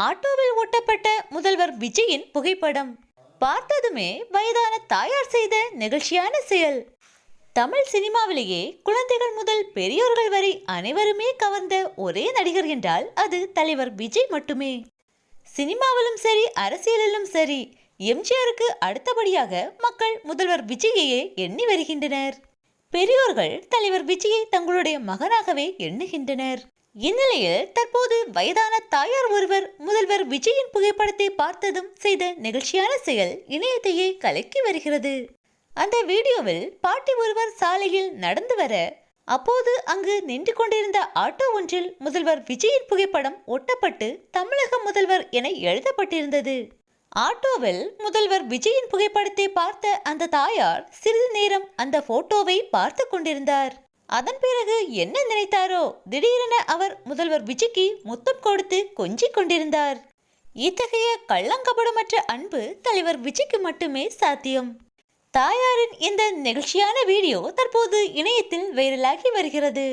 ஆட்டோவில் ஒட்டப்பட்ட முதல்வர் விஜயின் புகைப்படம் பார்த்ததுமே வயதான தாயார் செய்த நெகிழ்ச்சியான செயல். தமிழ் சினிமாவிலேயே குழந்தைகள் முதல் பெரியோர்கள் வரை அனைவருமே கவர்ந்த ஒரே நடிகர் என்றால் அது தலைவர் விஜய் மட்டுமே. சினிமாவிலும் சரி அரசியலிலும் சரி எம்ஜிஆருக்கு அடுத்தபடியாக மக்கள் முதல்வர் விஜயையே எண்ணி வருகின்றனர். பெரியோர்கள் தலைவர் விஜயை தங்களுடைய மகனாகவே எண்ணுகின்றனர். இந்நிலையில் தற்போது வயதான தாயார் ஒருவர் முதல்வர் விஜயின் புகைப்படத்தை பார்த்ததும் செய்த நெகிழ்ச்சியான செயல் இணையத்தையே கலக்கி வருகிறது. அந்த வீடியோவில் பாட்டி ஒருவர் சாலையில் நடந்து வர அப்போது அங்கு நின்று கொண்டிருந்த ஆட்டோ ஒன்றில் முதல்வர் விஜயின் புகைப்படம் ஒட்டப்பட்டு தமிழக முதல்வர் என எழுதப்பட்டிருந்தது. ஆட்டோவில் முதல்வர் விஜயின் புகைப்படத்தை பார்த்த அந்த தாயார் சிறிது நேரம் அந்த போட்டோவை பார்த்து கொண்டிருந்தார். அதன் பிறகு என்ன நினைத்தாரோ திடீரென அவர் முதல்வர் விஜய்க்கு முத்தம் கொடுத்து கொஞ்சிக் கொண்டிருந்தார். இத்தகைய கள்ளங்கபடமற்ற அன்பு தலைவர் விஜய்க்கு மட்டுமே சாத்தியம். தாயாரின் இந்த நெகிழ்ச்சியான வீடியோ தற்போது இணையத்தில் வைரலாகி வருகிறது.